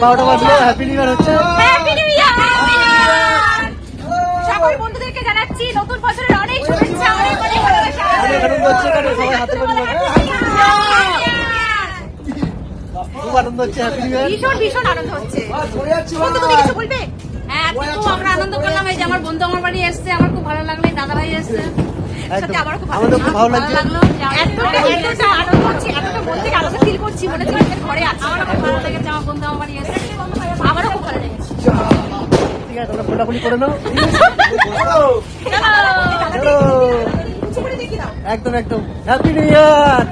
12টা বাজলো, happy new year হচ্ছে। Happy new year সকল বন্ধুদেরকে জানাচ্ছি নতুন বছরের অনেক শুভেচ্ছা, অনেক অনেক ভালোবাসা। অনেক আনন্দ হচ্ছে, এখানে সবাই হাতে করে খুব আনন্দ হচ্ছে, হ্যাপি নিউ ইয়ার। ভীষণ ভীষণ আনন্দ হচ্ছে। বন্ধু তুমি কিছু বলবে? হ্যাঁ, তো আমরা আনন্দ করলাম। এই যে আমার বন্ধু আমার বাড়ি এসছে, আমার খুব ভালো লাগলো। দাদা ভাই এসছে, সত্যি আমারও খুব আমাদের খুব ভালো লাগছে। এতটা আনন্দ করছি, এতটা মন থেকে আনন্দ ফিল করছি, মনে হচ্ছে আমি ঘরে আছি। আমারও খুব ভালো লেগেছে, আমার বন্ধু আমার বাড়ি এসছে। আমারও খুব ভালো লেগেছে। ঠিক আছে, তোমরা ফোটাফুটি করে নাও। চলো। একদম একদম happy new year.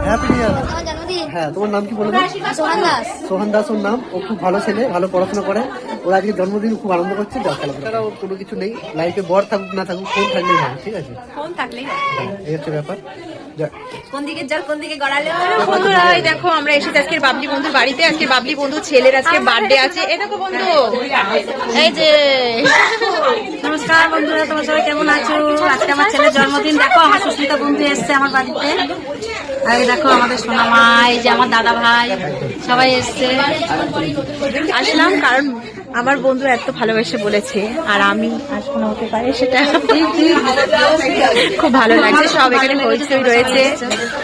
Happy new year. আমার জন্মদিন। হ্যাঁ, তোমার নাম কি বলে দাও? সোহান দাস। সোহান দাস ওর নাম। ও খুব ভালো ছেলে, ভালো পড়াশোনা করে। ওর আজকে জন্মদিন, খুব আনন্দ করছে। তাছাড়া ওর কোনো কিছু নেই লাইফে, বর থাকুক না থাকুক, ফোন থাকলেই হয়। ঠিক আছে, ফোন থাকলেই এই হচ্ছে ব্যাপার। কোন দিকে জল কোন দিকে গড়ালো। বন্ধুরা এই দেখো আমরা এসেছি আজকের বাবলি বন্ধুর বাড়িতে। আজকে বাবলি বন্ধু ছেলের আজকে বার্থডে আছে। এই দেখো বন্ধু, এই যে নমস্কার বন্ধুরা, তোমার সবাই কেমন আছো? আজকে আমার ছেলের জন্মদিন। দেখো আমার সুস্মিতা বন্ধু এসছে আমার বাড়িতে। আর এই দেখো আমাদের সোনা মা, এই যে আমার দাদা ভাই সবাই এসছে। আসলাম কারণ আমার বন্ধু এত ভালোবেসে বলেছে, আর আমি আসবো না হতে পারে সেটা খুব ভালো লাগছে। সব এখানে হইচই রয়েছে।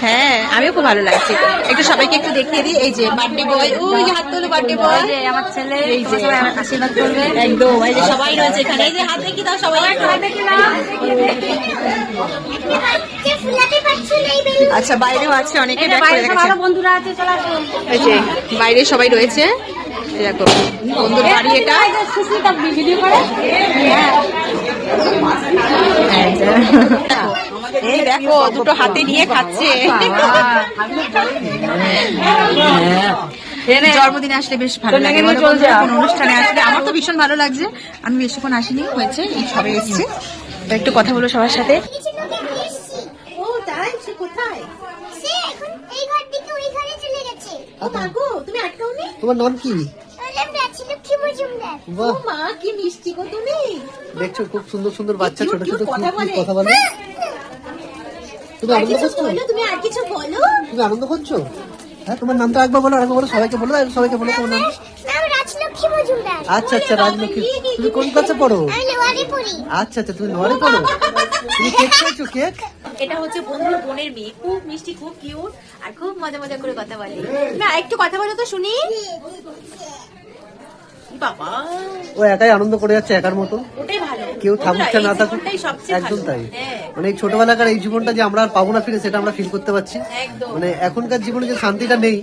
হ্যাঁ, আমিও খুব ভালো লাগছে। একটু সবাইকে একটু দেখিয়ে দিই। এই যে বার্থডে বয়, ওই যে হাত তোলো বার্থডে বয়, এই যে আমার ছেলে, এই যে সবাই আমার আশীর্বাদ করবে। একদম। এই যে সবাই রয়েছে এখানে, এই যে হাত দেখি দাও সবাই। আচ্ছা, বাইরেও আছে অনেকে। ভালো বন্ধুরা আছে, চলে আসুন। এই যে বাইরে সবাই রয়েছে। এই দেখো বন্ধুর বাড়ি এটা। সুস্মিতা ভিডিও করে। এই দেখো দুটো হাতে নিয়ে খাচ্ছে। জন্মদিনে আসলে বেশ ভালো লাগে, কোনো অনুষ্ঠানে আসলে আমার তো ভীষণ ভালো লাগছে। আমি বেশিক্ষণ আসিনি, হয়েছে এই সবে এসেছি। তো একটু কথা বলো সবার সাথে। ও তাই, সে কোথায়? সে এখন এই ঘর থেকে ওই ঘরে চলে গেছে। ও মাগো, তুমি আটকাওনি? তোমার নাম কি? বললাম রাজলক্ষ্মী মজুমদার। বাহ, ও মা, কি মিষ্টি গো তুমি। দেখছো খুব সুন্দর সুন্দর বাচ্চা, ছোট ছোট কথা বলে। কথা বলে। তুমি আর আনন্দ কিছু করছো? বলো, তুমি আর কিছু বলো। তুমি আনন্দ করছো? হ্যাঁ, তোমার নামটা একবার বলো, আরেকবার বলো, সবাইকে বলো, সবাইকে বলো তোমার নাম। নাম রাজলক্ষ্মী মজুমদার। আচ্ছা আচ্ছা, রাজলক্ষ্মী। তুমি কোন ক্লাসে পড়ো? আমি লোয়ারে পড়ি। আচ্ছা আচ্ছা, তুমি নরে পড়ো। তুমি কেক খেয়েছো? কেক? এটা হচ্ছে বন্ধুর বোনের মেয়ে, খুব মিষ্টি, খুব কিউট, আর খুব মজা মজা করে কথা বলে। না একটু কথা বলো তো শুনি। বাবা, ও একাই আনন্দ করে যাচ্ছে, একার মতো। ওটাই ভালো। কেউ থাকুক না থাকুক, ওটাই সবচেয়ে একদম ভালো। তাই। হ্যাঁ, মানে এই ছোটবেলাকার এই জীবনটা যে আমরা আর পাবো না ফিরে, সেটা আমরা ফিল করতে পারছি। একদম। মানে এখনকার জীবনে যে শান্তিটা নেই,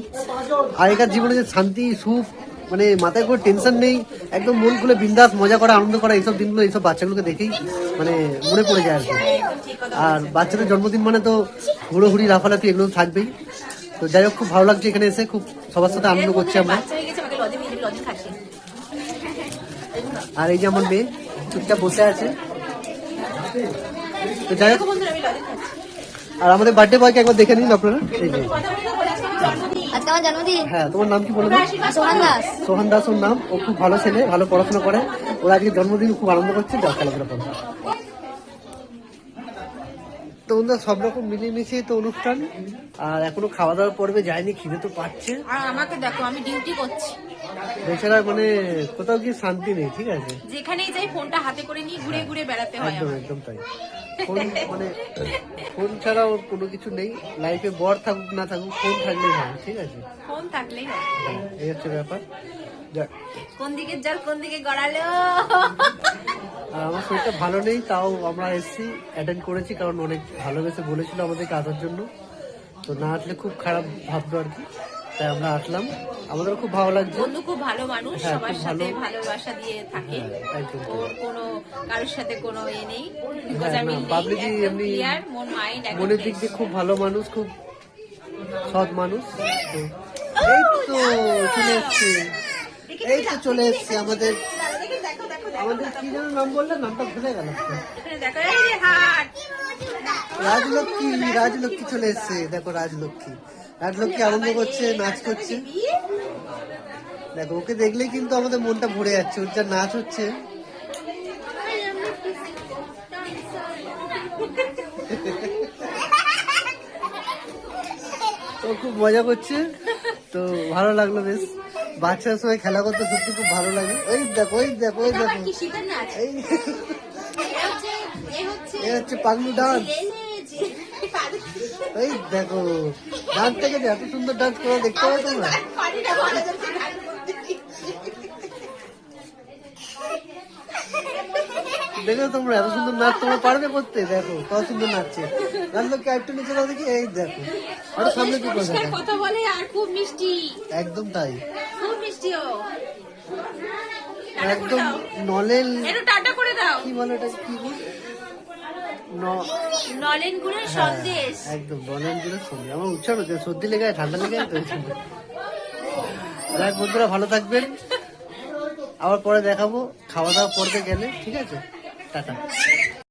আগেকার জীবনে যে শান্তি, সুখ, মানে মাথায় কোনো টেনশন নেই, একদম মন খুলে বিন্দাস মজা করা, আনন্দ করা, এইসব দিনগুলো, এইসব বাচ্চাগুলোকে দেখেই মানে মনে পড়ে যায় আর কি। আর বাচ্চাদের জন্মদিন মানে তো হুড়োহুড়ি, লাফালাফি, এগুলো থাকবেই। তো যাই হোক, খুব ভালো লাগছে এখানে এসে, খুব সবার সাথে আনন্দ করছি আমরা। বাচ্চা হয়ে গেছে, আমাকে লজে নিয়ে যাবে, লজে থাকে। আর এই যে আমার মেয়ে চুপচাপ বসে আছে। তো যাই হোক, বন্ধুরা আমি লজে থাকি। আর আমাদের বার্থডে বয়কে একবার দেখে নিন আপনারা। এই যে, আজকে আমার জন্মদিন। হ্যাঁ, তোমার নাম কি বলে দাও? সোহান দাস। সোহান দাস ওর নাম। ও খুব ভালো ছেলে, ভালো পড়াশোনা করে। ওর আজকে জন্মদিন, খুব আনন্দ করছে। খেলাধুলা করে। তো ওদের সব রকম মিলিয়ে তো অনুষ্ঠান। আর এখনো খাওয়া দাওয়ার পর্বে যায়নি, খিদে তো পাচ্ছে। আর আমাকে দেখো, আমি ডিউটি করছি। এছাড়া মানে কোথাও কি শান্তি নেই। ঠিক আছে, যেখানেই যাই ফোনটা হাতে করে নিয়ে ঘুরে ঘুরে বেড়াতে হয় একদম আমার। একদম তাই। ফোন মানে ফোন ছাড়া ওর কোনো কিছু নেই লাইফে, বর থাকুক না থাকুক, ফোন থাকলেই হয়। ঠিক আছে, ফোন থাকলেই হয়। এই হচ্ছে ব্যাপার। যাক, কোন দিকে জল কোন দিকে গড়ালো। আর আমার শরীরটা ভালো নেই, তাও আমরা এসেছি, অ্যাটেন্ড করেছি, কারণ অনেক ভালোবেসে বলেছিল আমাদেরকে আসার জন্য। তো না আসলে খুব খারাপ ভাবতো আর কি, তাই আমরা আসলাম। আমাদের খুব ভালো লাগছে। বন্ধু খুব ভালো মানুষ, হ্যাঁ, সবার খুব সাথে ভালো। ভালোবাসা দিয়ে থাকে। হ্যাঁ, একদম তাই। ওর কোনো কারোর সাথে কোনো এ নেই। বিকজ হ্যাঁ, আমি না, বাবলিদি এমনি ক্লিয়ার, মন মাইন্ড মনের দিক দিয়ে খুব ভালো মানুষ, খুব সৎ মানুষ। তো এই তো চলে এসছে, এই তো চলে এসছে আমাদের কি যেন নাম বললে, নামটা ভুলে গেলাম তো। দেখো এই যে হাট। রাজলক্ষ্মী, রাজলক্ষ্মী চলে এসছে। দেখো রাজলক্ষ্মী, রাজলক্ষ্মী আনন্দ করছে, নাচ করছে। দেখো, ওকে দেখলেই কিন্তু আমাদের মনটা ভরে যাচ্ছে, ওর যা নাচ হচ্ছে। ও খুব মজা করছে, তো ভালো লাগলো বেশ। বাচ্চার সময় খেলা করতে সত্যি খুব ভালো লাগে। ওই দেখো ওই দেখো ওই দেখো, এই এ হচ্ছে পাগলু ডান্স। এই দেখো ডান্স থেকে এত সুন্দর ডান্স করা দেখতে পাবো তোমরা। দেখো তোমরা এত সুন্দর নাচ তোমরা পারবে করতে? দেখো কত সুন্দর নাচছে। রাজলক্ষ্মী একটু নিচে দাও দেখি। এই দেখো আরো সামনে কি কথা, কথা বলে আর খুব মিষ্টি, একদম তাই, খুব মিষ্টি ও। একদম নলেন একটু টাটা করে দাও। কি বলে এটা, কি বলে? নলেন গুড়ের সন্দেশ। একদম নলেন গুড়ের সন্দেশ। আমার উচ্চারণ হচ্ছে, সর্দি লেগে ঠান্ডা লেগে তো যাক বন্ধুরা, ভালো থাকবেন। আবার পরে দেখাবো খাওয়া দাওয়া করতে গেলে, ঠিক আছে? টাটা।